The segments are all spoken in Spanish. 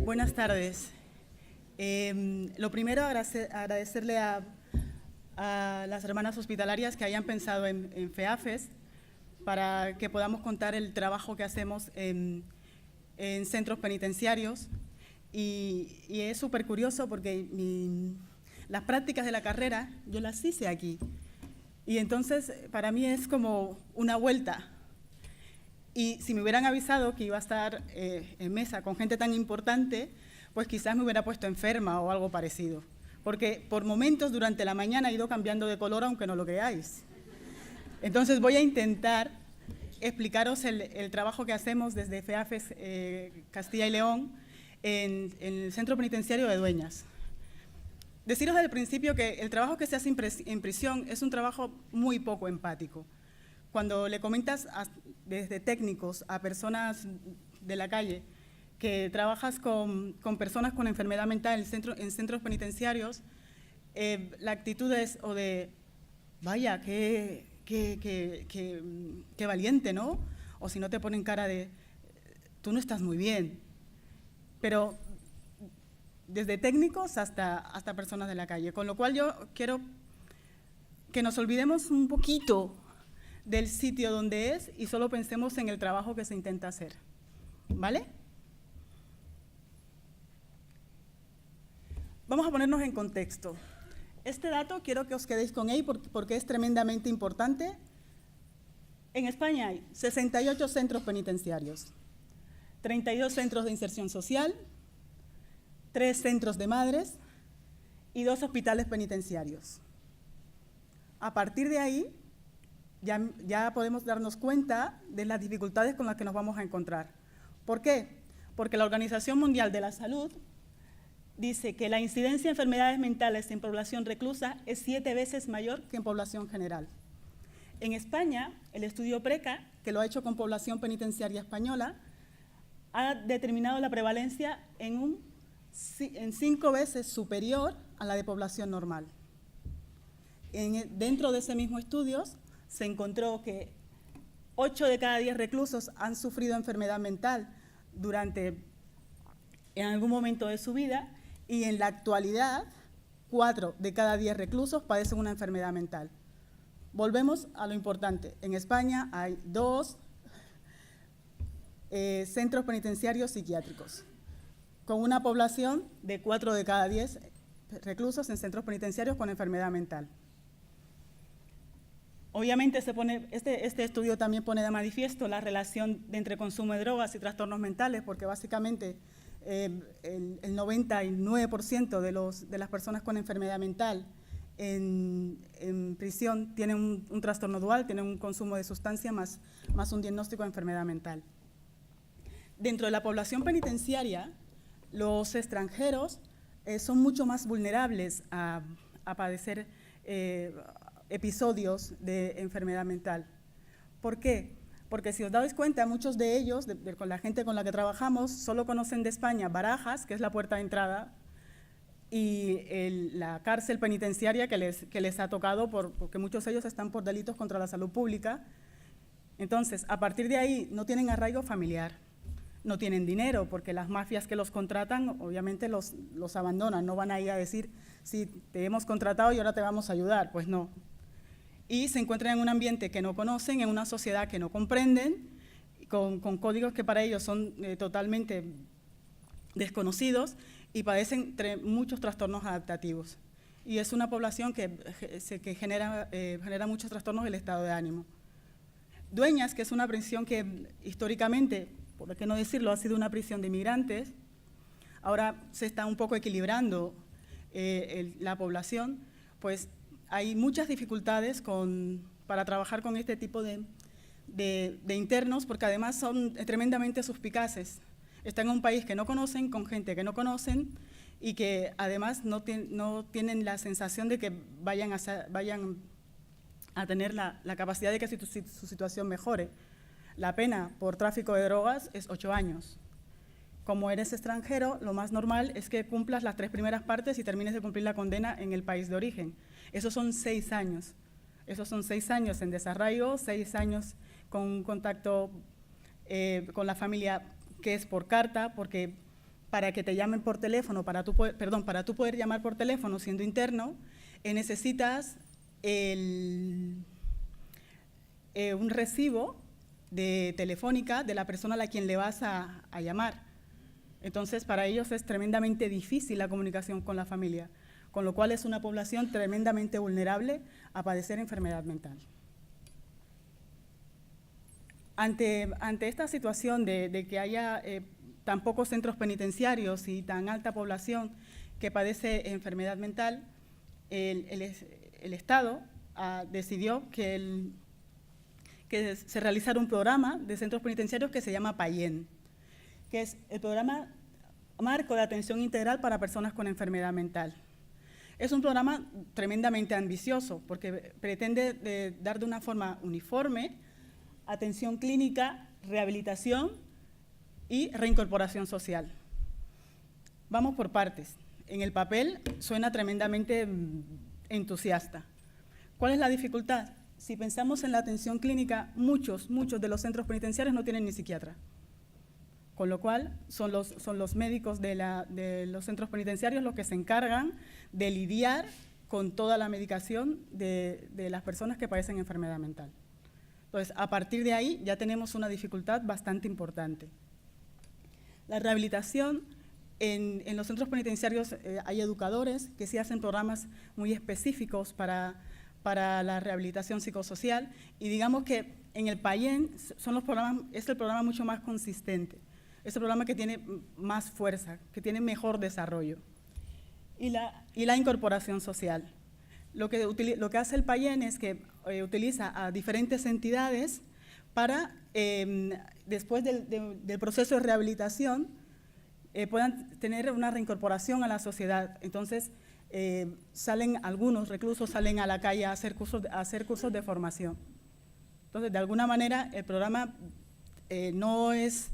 Buenas tardes. Lo primero, agradecerle a las hermanas hospitalarias que hayan pensado en FEAFES para que podamos contar el trabajo que hacemos en centros penitenciarios. Y es súper curioso porque las prácticas de la carrera yo las hice aquí. Y entonces para mí es como una vuelta. Y si me hubieran avisado que iba a estar en mesa con gente tan importante, pues quizás me hubiera puesto enferma o algo parecido. Porque por momentos durante la mañana he ido cambiando de color, aunque no lo creáis. Entonces voy a intentar explicaros el trabajo que hacemos desde FEAFES Castilla y León en el Centro Penitenciario de Dueñas. Deciros desde el principio que el trabajo que se hace en prisión es un trabajo muy poco empático. Cuando le comentas desde técnicos a personas de la calle que trabajas con personas con enfermedad mental en centros penitenciarios, la actitud es o de, vaya, qué valiente, ¿no? O si no te ponen cara de, tú no estás muy bien. Pero desde técnicos hasta personas de la calle. Con lo cual yo quiero que nos olvidemos un poquito del sitio donde es y solo pensemos en el trabajo que se intenta hacer. ¿Vale? Vamos a ponernos en contexto. Este dato quiero que os quedéis con él porque es tremendamente importante. En España hay 68 centros penitenciarios, 32 centros de inserción social, 3 centros de madres y 2 hospitales penitenciarios. A partir de ahí, ya podemos darnos cuenta de las dificultades con las que nos vamos a encontrar. ¿Por qué? Porque la Organización Mundial de la Salud dice que la incidencia de enfermedades mentales en población reclusa es 7 veces mayor que en población general. En España, el estudio PRECA, que lo ha hecho con población penitenciaria española, ha determinado la prevalencia en 5 veces superior a la de población normal. Dentro de ese mismo estudio, se encontró que 8 de cada 10 reclusos han sufrido enfermedad mental en algún momento de su vida y en la actualidad 4 de cada 10 reclusos padecen una enfermedad mental. Volvemos a lo importante. En España hay 2 centros penitenciarios psiquiátricos con una población de 4 de cada 10 reclusos en centros penitenciarios con enfermedad mental. Obviamente este estudio también pone de manifiesto la relación entre consumo de drogas y trastornos mentales, porque básicamente el 99% de las personas con enfermedad mental en prisión tienen un trastorno dual, tienen un consumo de sustancia más un diagnóstico de enfermedad mental. Dentro de la población penitenciaria, los extranjeros son mucho más vulnerables a padecer episodios de enfermedad mental. ¿Por qué? Porque si os dais cuenta, muchos de ellos, con la gente con la que trabajamos, solo conocen de España Barajas, que es la puerta de entrada, y la cárcel penitenciaria que les ha tocado, porque muchos de ellos están por delitos contra la salud pública. Entonces, a partir de ahí, no tienen arraigo familiar, no tienen dinero, porque las mafias que los contratan, obviamente los abandonan, no van a ir a decir, sí, te hemos contratado y ahora te vamos a ayudar, pues no. Y se encuentran en un ambiente que no conocen, en una sociedad que no comprenden, con códigos que para ellos son totalmente desconocidos y padecen muchos trastornos adaptativos. Y es una población que genera muchos trastornos del estado de ánimo. Dueñas, que es una prisión que históricamente, por qué no decirlo, ha sido una prisión de inmigrantes, ahora se está un poco equilibrando la población, pues hay muchas dificultades para trabajar con este tipo de internos, porque además son tremendamente suspicaces. Están en un país que no conocen, con gente que no conocen y que además no tienen la sensación de que vayan a tener la capacidad de que su situación mejore. La pena por tráfico de drogas es 8 años. Como eres extranjero, lo más normal es que cumplas las 3 primeras partes y termines de cumplir la condena en el país de origen. Esos son 6 años. Esos son 6 años en desarraigo, 6 años con contacto con la familia que es por carta, porque para que te llamen por teléfono, para tú poder llamar por teléfono siendo interno, necesitas un recibo de telefónica de la persona a la quien le vas a llamar. Entonces, para ellos es tremendamente difícil la comunicación con la familia, con lo cual es una población tremendamente vulnerable a padecer enfermedad mental. Ante esta situación de que haya tan pocos centros penitenciarios y tan alta población que padece enfermedad mental, el Estado decidió que se realizara un programa de centros penitenciarios que se llama PAIEN, que es el programa Marco de Atención Integral para Personas con Enfermedad Mental. Es un programa tremendamente ambicioso porque pretende dar de una forma uniforme atención clínica, rehabilitación y reincorporación social. Vamos por partes. En el papel suena tremendamente entusiasta. ¿Cuál es la dificultad? Si pensamos en la atención clínica, muchos de los centros penitenciarios no tienen ni psiquiatra. Con lo cual, son los médicos de los centros penitenciarios los que se encargan de lidiar con toda la medicación de las personas que padecen enfermedad mental. Entonces, a partir de ahí ya tenemos una dificultad bastante importante. La rehabilitación, en los centros penitenciarios hay educadores que sí hacen programas muy específicos para la rehabilitación psicosocial y digamos que en el PAIEN es el programa mucho más consistente, es el programa que tiene más fuerza, que tiene mejor desarrollo. Y la incorporación social. Lo que hace el PAIEN es que utiliza a diferentes entidades para, después del proceso de rehabilitación, puedan tener una reincorporación a la sociedad. Entonces, algunos reclusos salen a la calle a hacer cursos de formación. Entonces, de alguna manera, el programa no es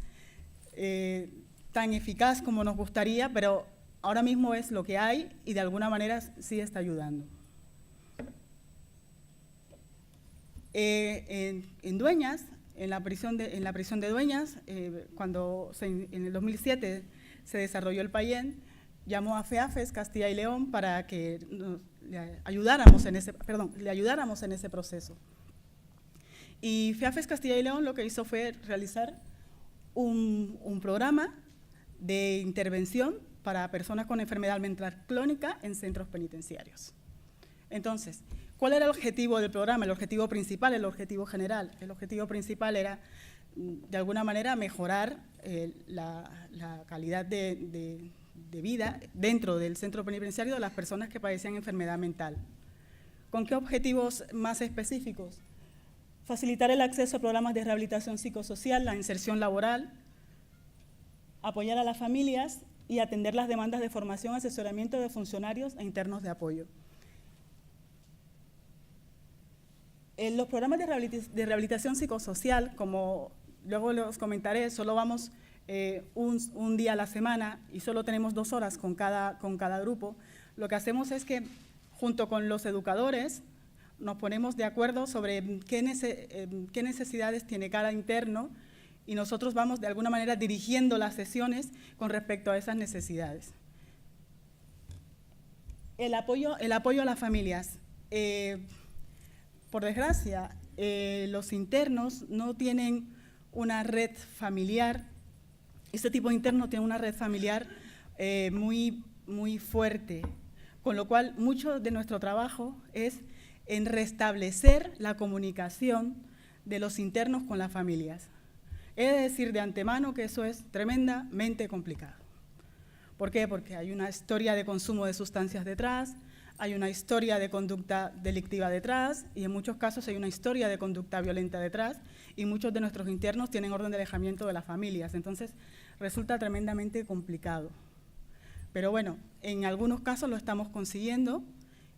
tan eficaz como nos gustaría, pero ahora mismo es lo que hay y de alguna manera sí está ayudando. En Dueñas, en la prisión de Dueñas, cuando en el 2007 se desarrolló el PAIEN, llamó a FEAFES Castilla y León para que le ayudáramos en ese proceso. Y FEAFES Castilla y León lo que hizo fue realizar un programa de intervención para personas con enfermedad mental crónica en centros penitenciarios. Entonces, ¿cuál era el objetivo del programa? El objetivo principal, el objetivo general. El objetivo principal era, de alguna manera, mejorar la calidad de vida dentro del centro penitenciario de las personas que padecían enfermedad mental. ¿Con qué objetivos más específicos? Facilitar el acceso a programas de rehabilitación psicosocial, la inserción laboral, apoyar a las familias y atender las demandas de formación, asesoramiento de funcionarios e internos de apoyo. En los programas de rehabilitación psicosocial, como luego les comentaré, solo vamos un día a la semana y solo tenemos 2 horas con cada grupo. Lo que hacemos es que, junto con los educadores, nos ponemos de acuerdo sobre qué necesidades tiene cada interno y nosotros vamos de alguna manera dirigiendo las sesiones con respecto a esas necesidades. El apoyo a las familias. Por desgracia, los internos no tienen una red familiar. Este tipo de interno tiene una red familiar muy fuerte, con lo cual mucho de nuestro trabajo es en restablecer la comunicación de los internos con las familias. He de decir de antemano que eso es tremendamente complicado. ¿Por qué? Porque hay una historia de consumo de sustancias detrás, hay una historia de conducta delictiva detrás y en muchos casos hay una historia de conducta violenta detrás y muchos de nuestros internos tienen orden de alejamiento de las familias. Entonces, resulta tremendamente complicado. Pero bueno, en algunos casos lo estamos consiguiendo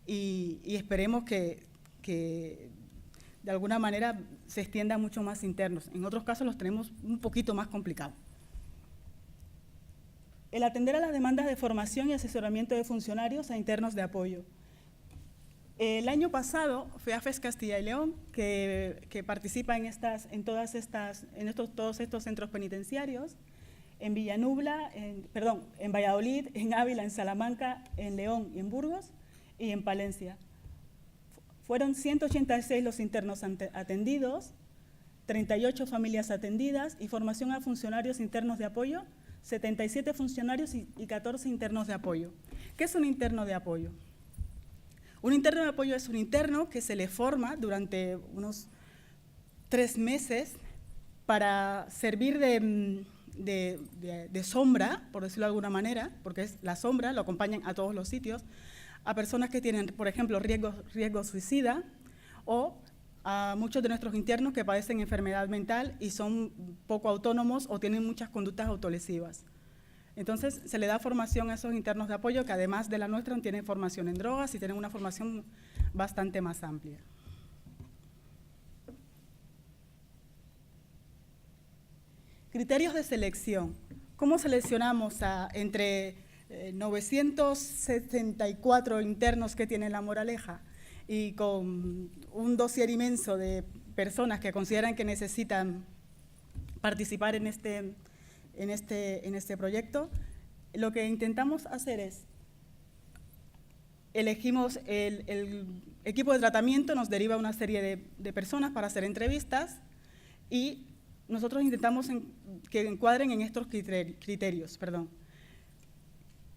y esperemos que de alguna manera se extienda mucho más internos. En otros casos los tenemos un poquito más complicados. El atender a las demandas de formación y asesoramiento de funcionarios e internos de apoyo. El año pasado, FEAFES Castilla y León, que participa en todos estos centros penitenciarios, en Villanubla, en Valladolid, en Ávila, en Salamanca, en León y en Burgos, y en Palencia. Fueron 186 los internos atendidos, 38 familias atendidas y formación a funcionarios internos de apoyo, 77 funcionarios y 14 internos de apoyo. ¿Qué es un interno de apoyo? Un interno de apoyo es un interno que se le forma durante unos 3 meses para servir de sombra, por decirlo de alguna manera, porque es la sombra, lo acompañan a todos los sitios, a personas que tienen, por ejemplo, riesgo suicida, o a muchos de nuestros internos que padecen enfermedad mental y son poco autónomos o tienen muchas conductas autolesivas. Entonces, se le da formación a esos internos de apoyo que además de la nuestra tienen formación en drogas y tienen una formación bastante más amplia. Criterios de selección. ¿Cómo seleccionamos entre 974 internos que tiene La Moraleja y con un dossier inmenso de personas que consideran que necesitan participar en este proyecto? Lo que intentamos hacer es, elegimos el equipo de tratamiento, nos deriva una serie de personas para hacer entrevistas y nosotros intentamos que encuadren en estos criterios.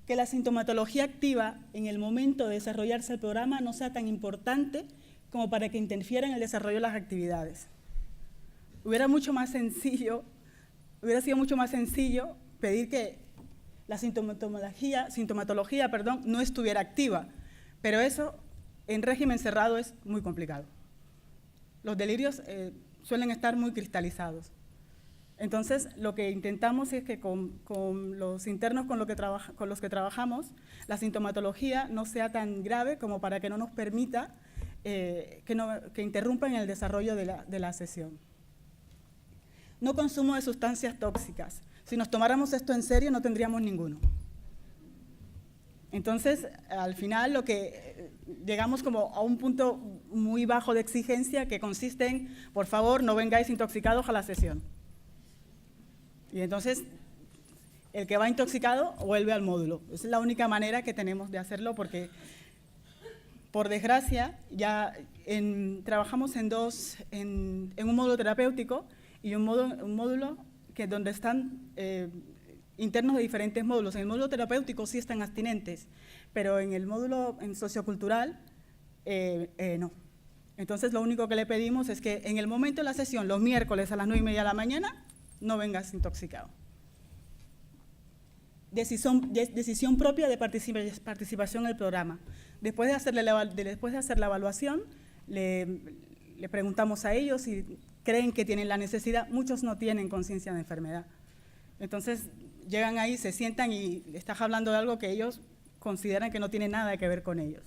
Que la sintomatología activa en el momento de desarrollarse el programa no sea tan importante como para que interfiera en el desarrollo de las actividades. Hubiera sido mucho más sencillo pedir que la sintomatología no estuviera activa, pero eso en régimen cerrado es muy complicado. Los delirios suelen estar muy cristalizados. Entonces, lo que intentamos es que con los internos con los que trabajamos, la sintomatología no sea tan grave como para que no nos permita que interrumpan el desarrollo de la sesión. No consumo de sustancias tóxicas. Si nos tomáramos esto en serio, no tendríamos ninguno. Entonces, al final, llegamos como a un punto muy bajo de exigencia que consiste en, por favor, no vengáis intoxicados a la sesión. Y entonces, el que va intoxicado vuelve al módulo. Esa es la única manera que tenemos de hacerlo porque, por desgracia, ya trabajamos en un módulo terapéutico y un módulo donde están internos de diferentes módulos. En el módulo terapéutico sí están abstinentes, pero en el módulo sociocultural no. Entonces, lo único que le pedimos es que en el momento de la sesión, los miércoles a las 9:30 de la mañana, no vengas intoxicado. Decisión propia de participación en el programa. Después de hacer la evaluación, le preguntamos a ellos si creen que tienen la necesidad. Muchos no tienen conciencia de enfermedad. Entonces, llegan ahí, se sientan y estás hablando de algo que ellos consideran que no tiene nada que ver con ellos.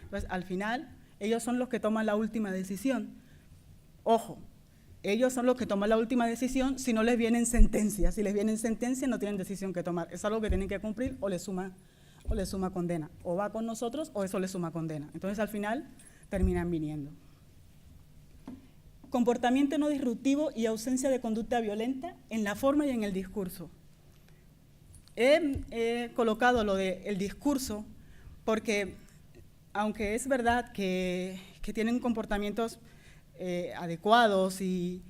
Entonces, al final, ellos son los que toman la última decisión. Ojo, ellos son los que toman la última decisión si no les vienen sentencias. Si les vienen sentencias, no tienen decisión que tomar. Es algo que tienen que cumplir o les suma condena. O va con nosotros o eso les suma condena. Entonces, al final, terminan viniendo. Comportamiento no disruptivo y ausencia de conducta violenta en la forma y en el discurso. He colocado lo del discurso porque, aunque es verdad que tienen comportamientos adecuados y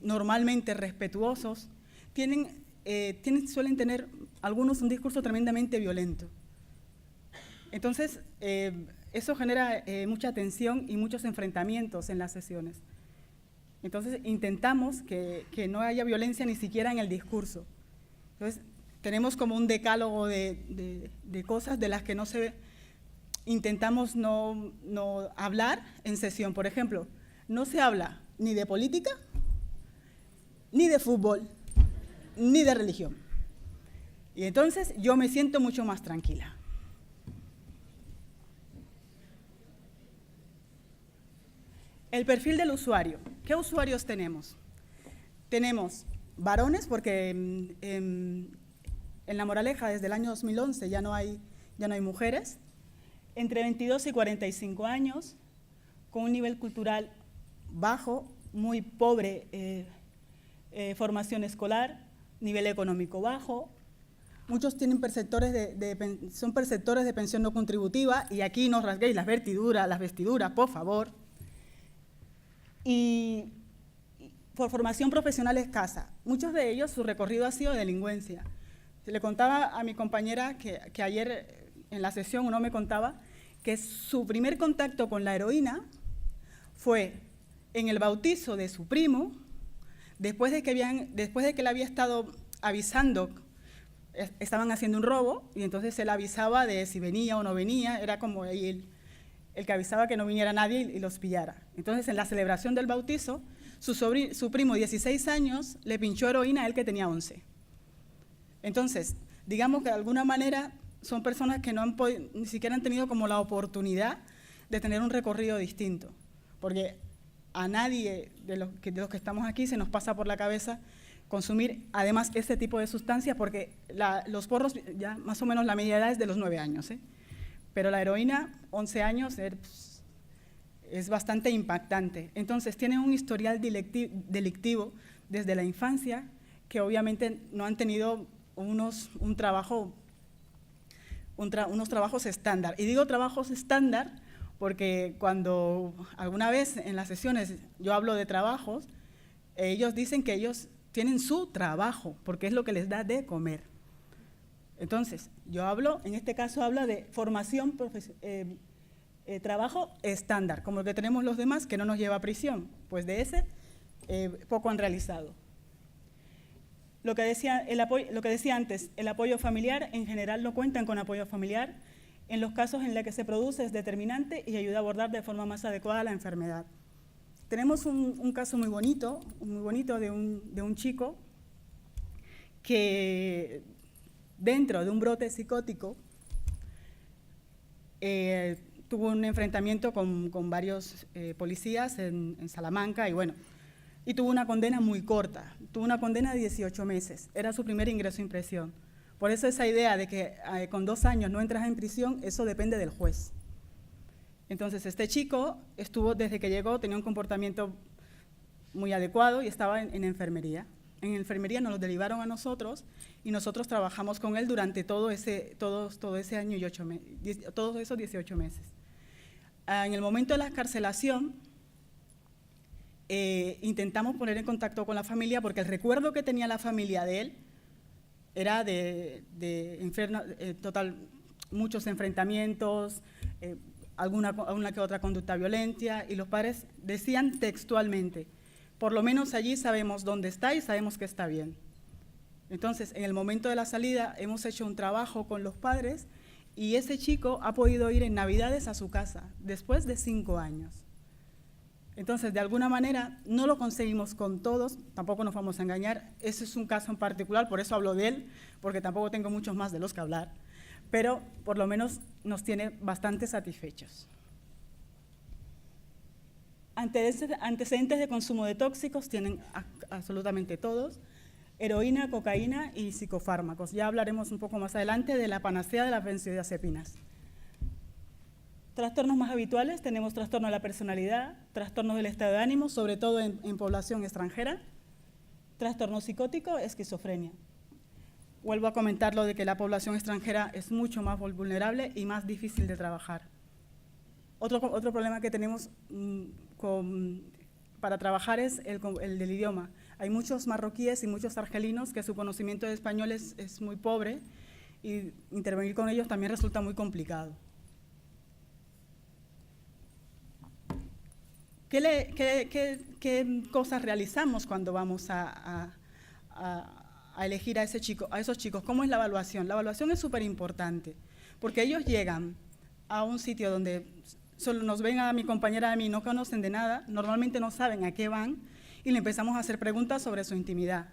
normalmente respetuosos, suelen tener algunos un discurso tremendamente violento. Entonces, eso genera mucha tensión y muchos enfrentamientos en las sesiones. Entonces, intentamos que no haya violencia ni siquiera en el discurso. Entonces, tenemos como un decálogo de cosas de las que intentamos no hablar en sesión. Por ejemplo, no se habla ni de política, ni de fútbol, ni de religión. Y entonces yo me siento mucho más tranquila. El perfil del usuario. ¿Qué usuarios tenemos? Tenemos varones, porque en La Moraleja desde el año 2011 ya no hay mujeres, entre 22 y 45 años, con un nivel cultural bajo, muy pobre formación escolar, nivel económico bajo, muchos tienen son perceptores de pensión no contributiva, y aquí no os rasguéis las vestiduras, por favor. Y por formación profesional escasa. Muchos de ellos, su recorrido ha sido delincuencia. Le contaba a mi compañera que ayer en la sesión uno me contaba que su primer contacto con la heroína fue en el bautizo de su primo, después de que le había estado avisando, estaban haciendo un robo, y entonces él avisaba de si venía o no venía, era como el que avisaba que no viniera nadie y los pillara. Entonces, en la celebración del bautizo, su primo, 16 años, le pinchó heroína a él que tenía 11. Entonces, digamos que de alguna manera son personas que ni siquiera han tenido como la oportunidad de tener un recorrido distinto, porque a nadie de los que estamos aquí se nos pasa por la cabeza consumir además ese tipo de sustancias, porque los porros, ya más o menos la media edad es de los 9 años, pero la heroína, 11 años, es bastante impactante. Entonces, tienen un historial delictivo desde la infancia, que obviamente no han tenido unos trabajos estándar. Y digo trabajos estándar porque cuando alguna vez en las sesiones yo hablo de trabajos, ellos dicen que ellos tienen su trabajo, porque es lo que les da de comer. Entonces, en este caso hablo de formación, trabajo estándar, como el que tenemos los demás, que no nos lleva a prisión. Pues de ese, poco han realizado. Lo que decía antes, el apoyo familiar, en general no cuentan con apoyo familiar. En los casos en los que se produce es determinante y ayuda a abordar de forma más adecuada la enfermedad. Tenemos un caso muy bonito de un chico que dentro de un brote psicótico tuvo un enfrentamiento con varios policías en Salamanca y tuvo una condena muy corta, tuvo una condena de 18 meses, era su primer ingreso en prisión. Por eso esa idea de que con 2 años no entras en prisión, eso depende del juez. Entonces este chico desde que llegó, tenía un comportamiento muy adecuado y estaba en enfermería. En enfermería nos lo derivaron a nosotros y nosotros trabajamos con él durante todo ese año y todos esos 18 meses. En el momento de la excarcelación, intentamos poner en contacto con la familia porque el recuerdo que tenía la familia de él era muchos enfrentamientos, alguna que otra conducta violenta, y los padres decían textualmente: por lo menos allí sabemos dónde está y sabemos que está bien. Entonces, en el momento de la salida hemos hecho un trabajo con los padres y ese chico ha podido ir en Navidades a su casa después de 5 años. Entonces, de alguna manera, no lo conseguimos con todos, tampoco nos vamos a engañar. Ese es un caso en particular, por eso hablo de él, porque tampoco tengo muchos más de los que hablar, pero por lo menos nos tiene bastante satisfechos. Antecedentes de consumo de tóxicos tienen absolutamente todos: heroína, cocaína y psicofármacos. Ya hablaremos un poco más adelante de la panacea de las benzodiazepinas. Trastornos más habituales, tenemos trastorno de la personalidad, trastornos del estado de ánimo, sobre todo en población extranjera, trastorno psicótico, esquizofrenia. Vuelvo a comentar lo de que la población extranjera es mucho más vulnerable y más difícil de trabajar. Otro problema que tenemos para trabajar es el del idioma. Hay muchos marroquíes y muchos argelinos que su conocimiento de español es muy pobre y intervenir con ellos también resulta muy complicado. ¿Qué cosas realizamos cuando vamos a elegir a esos chicos? ¿Cómo es la evaluación? La evaluación es súper importante, porque ellos llegan a un sitio donde solo nos ven a mi compañera y a mí, no conocen de nada, normalmente no saben a qué van, y le empezamos a hacer preguntas sobre su intimidad.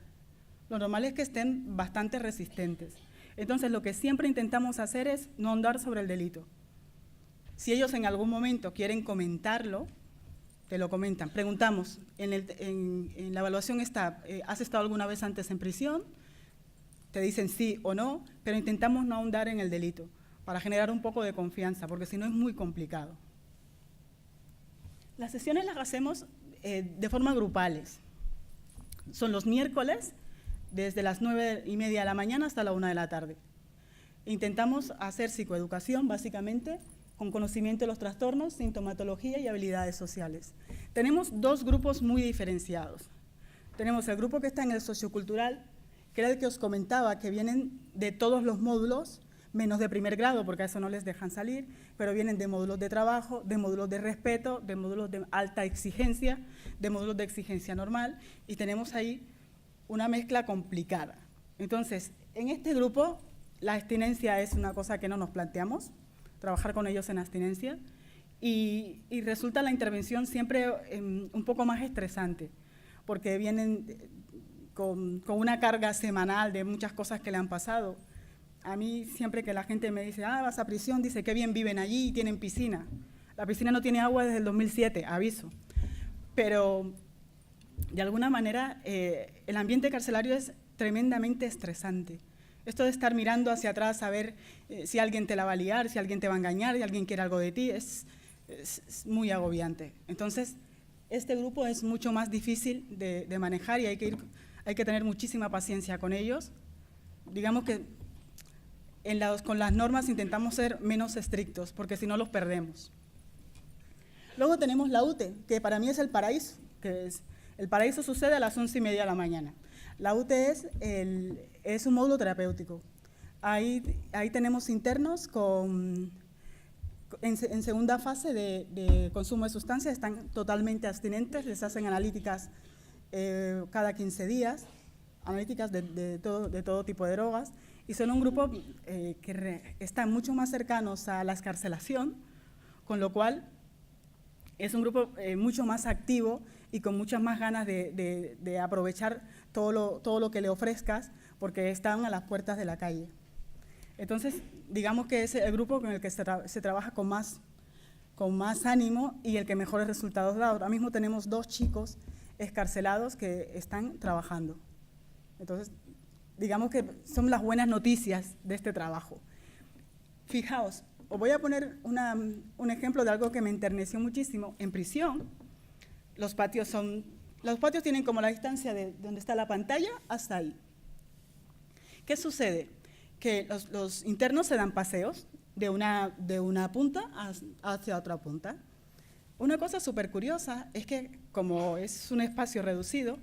Lo normal es que estén bastante resistentes. Entonces, lo que siempre intentamos hacer es no ahondar sobre el delito. Si ellos en algún momento quieren comentarlo, te lo comentan. Preguntamos, en la evaluación está, ¿has estado alguna vez antes en prisión? Te dicen sí o no, pero intentamos no ahondar en el delito para generar un poco de confianza, porque si no es muy complicado. Las sesiones las hacemos de forma grupales. Son los miércoles desde las 9:30 de la mañana hasta la 1 de la tarde. Intentamos hacer psicoeducación, básicamente, con conocimiento de los trastornos, sintomatología y habilidades sociales. Tenemos dos grupos muy diferenciados. Tenemos el grupo que está en el sociocultural, que era el que os comentaba, que vienen de todos los módulos, menos de primer grado, porque a eso no les dejan salir, pero vienen de módulos de trabajo, de módulos de respeto, de módulos de alta exigencia, de módulos de exigencia normal, y tenemos ahí una mezcla complicada. Entonces, en este grupo, la abstinencia es una cosa que no nos planteamos, trabajar con ellos en abstinencia, y resulta la intervención siempre un poco más estresante, porque vienen con una carga semanal de muchas cosas que le han pasado. A mí siempre que la gente me dice, vas a prisión, dice, qué bien viven allí y tienen piscina. La piscina no tiene agua desde el 2007, aviso. Pero, de alguna manera, el ambiente carcelario es tremendamente estresante. Esto de estar mirando hacia atrás a ver si alguien te la va a liar, si alguien te va a engañar, si alguien quiere algo de ti, es muy agobiante. Entonces, este grupo es mucho más difícil de manejar y hay que tener muchísima paciencia con ellos. Digamos que con las normas intentamos ser menos estrictos, porque si no los perdemos. Luego tenemos la UTE, que para mí es el paraíso, el paraíso sucede a las 11:30 de la mañana. La UTE es un módulo terapéutico. Ahí tenemos internos en segunda fase de consumo de sustancias, están totalmente abstinentes, les hacen analíticas cada 15 días, analíticas de todo tipo de drogas, y son un grupo que están mucho más cercanos a la excarcelación, con lo cual es un grupo mucho más activo y con muchas más ganas de aprovechar todo lo que le ofrezcas, porque están a las puertas de la calle. Entonces, digamos que es el grupo con el que se trabaja con más ánimo y el que mejores resultados da. Ahora mismo tenemos 2 chicos excarcelados que están trabajando. Entonces, digamos que son las buenas noticias de este trabajo. Fijaos, os voy a poner un ejemplo de algo que me enterneció muchísimo. En prisión, los patios tienen como la distancia de donde está la pantalla hasta ahí. ¿Qué sucede? Que los internos se dan paseos de una punta hacia otra punta. Una cosa súper curiosa es que, como es un espacio reducido,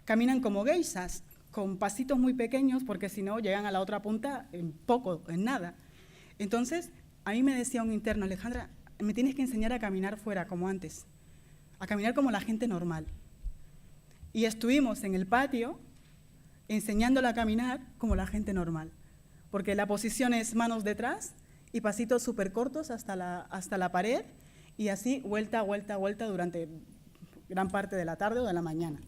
caminan como geishas, con pasitos muy pequeños, porque si no llegan a la otra punta en nada. Entonces, a mí me decía un interno, Alejandra, me tienes que enseñar a caminar fuera, como antes, a caminar como la gente normal. Y estuvimos en el patio enseñándola a caminar como la gente normal, porque la posición es manos detrás y pasitos súper cortos hasta la pared, y así vuelta, vuelta, vuelta durante gran parte de la tarde o de la mañana.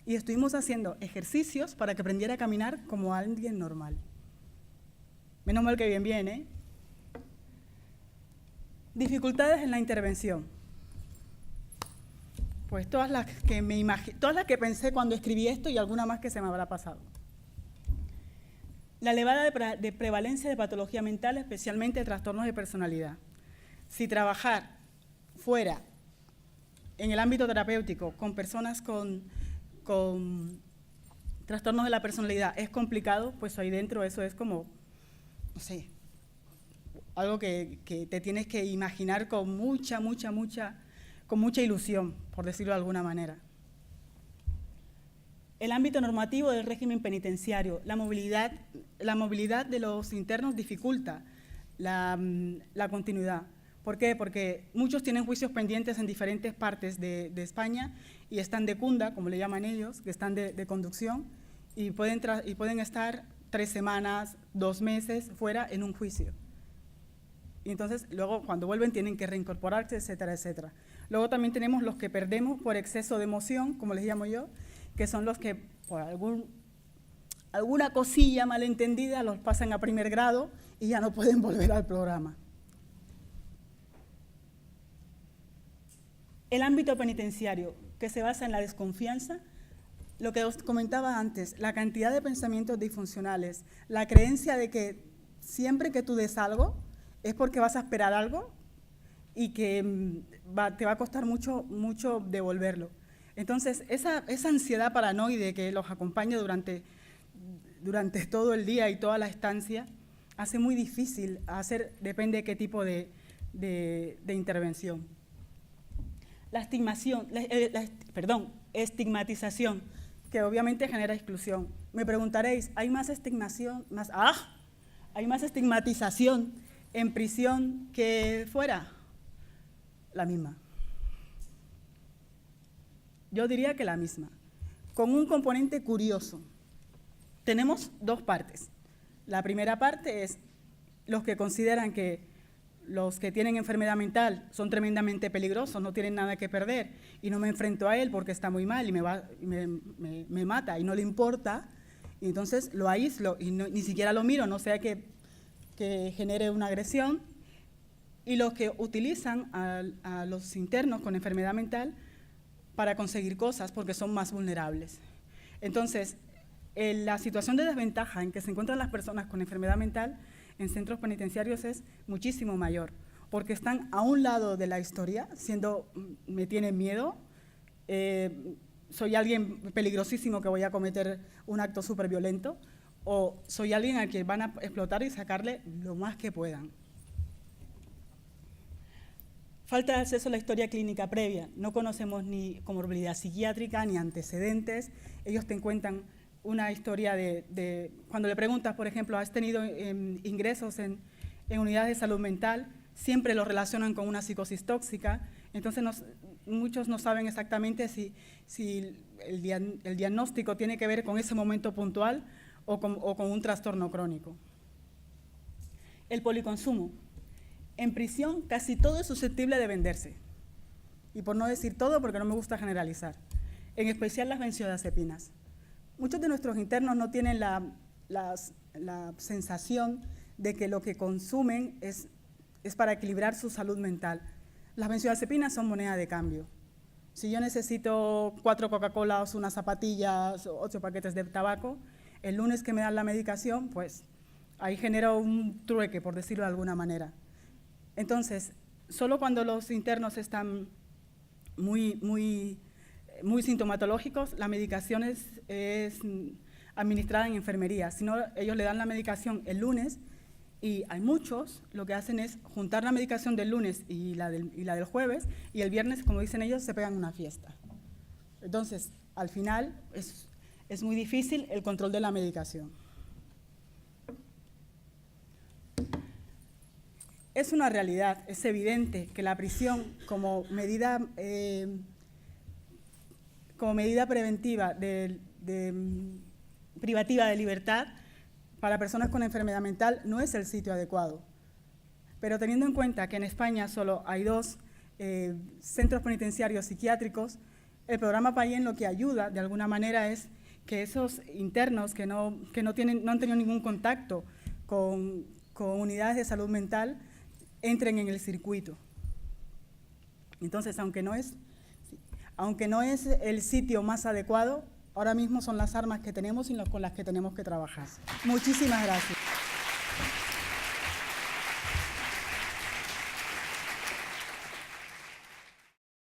Y estuvimos haciendo ejercicios para que aprendiera a caminar como alguien normal. Menos mal que bien, ¿eh? Dificultades en la intervención. Pues todas las que pensé cuando escribí esto y alguna más que se me habrá pasado. La elevada de prevalencia de patología mental, especialmente de trastornos de personalidad. Si trabajar fuera, en el ámbito terapéutico, con personas con trastornos de la personalidad es complicado, pues ahí dentro eso es como, no sé, algo que te tienes que imaginar con mucha ilusión, por decirlo de alguna manera. El ámbito normativo del régimen penitenciario, la movilidad de los internos dificulta la continuidad. ¿Por qué? Porque muchos tienen juicios pendientes en diferentes partes de España y están de cunda, como le llaman ellos, que están de conducción, y pueden estar 3 semanas, 2 meses fuera en un juicio. Y entonces, luego, cuando vuelven, tienen que reincorporarse, etcétera, etcétera. Luego también tenemos los que perdemos por exceso de emoción, como les llamo yo, que son los que, por alguna cosilla malentendida, los pasan a primer grado y ya no pueden volver al programa. El ámbito penitenciario, que se basa en la desconfianza, lo que os comentaba antes, la cantidad de pensamientos disfuncionales, la creencia de que siempre que tú des algo es porque vas a esperar algo y que te va a costar mucho devolverlo. Entonces, esa ansiedad paranoide que los acompaña durante durante todo el día y toda la estancia, hace muy difícil hacer, depende de qué tipo de intervención. La estigmatización, que obviamente genera exclusión. Me preguntaréis, ¿hay más estigmatización en prisión que fuera? La misma. Yo diría que la misma, con un componente curioso. Tenemos dos partes. La primera parte es los que consideran que los que tienen enfermedad mental son tremendamente peligrosos, no tienen nada que perder y no me enfrento a él porque está muy mal y me mata y no le importa, y entonces lo aíslo y ni siquiera lo miro, no sea que genere una agresión. Y los que utilizan a los internos con enfermedad mental para conseguir cosas porque son más vulnerables. Entonces, la situación de desventaja en que se encuentran las personas con enfermedad mental en centros penitenciarios es muchísimo mayor, porque están a un lado de la historia, me tienen miedo, soy alguien peligrosísimo que voy a cometer un acto súper violento, o soy alguien al que van a explotar y sacarle lo más que puedan. Falta de acceso a la historia clínica previa. No conocemos ni comorbilidad psiquiátrica ni antecedentes. Ellos te cuentan una historia cuando le preguntas, por ejemplo, ¿has tenido ingresos en unidades de salud mental? Siempre lo relacionan con una psicosis tóxica. Entonces muchos no saben exactamente si el diagnóstico tiene que ver con ese momento puntual o con un trastorno crónico. El policonsumo. En prisión casi todo es susceptible de venderse, y por no decir todo porque no me gusta generalizar, en especial las benzodiazepinas. Muchos de nuestros internos no tienen la sensación de que lo que consumen es para equilibrar su salud mental. Las benzodiazepinas son moneda de cambio. Si yo necesito 4 Coca-Colas, unas zapatillas, 8 paquetes de tabaco, el lunes que me dan la medicación, pues ahí genero un trueque, por decirlo de alguna manera. Entonces, solo cuando los internos están muy sintomatológicos, la medicación es administrada en enfermería. Si no, ellos le dan la medicación el lunes, y hay muchos, lo que hacen es juntar la medicación del lunes y la del jueves, y el viernes, como dicen ellos, se pegan una fiesta. Entonces, al final, es muy difícil el control de la medicación. Es una realidad, es evidente que la prisión como medida preventiva privativa de libertad para personas con enfermedad mental no es el sitio adecuado. Pero teniendo en cuenta que en España solo hay 2 centros penitenciarios psiquiátricos, el programa Payen lo que ayuda de alguna manera es que esos internos que no han tenido ningún contacto con unidades de salud mental entren en el circuito. Entonces, aunque no es el sitio más adecuado, ahora mismo son las armas que tenemos y con las que tenemos que trabajar. Muchísimas gracias.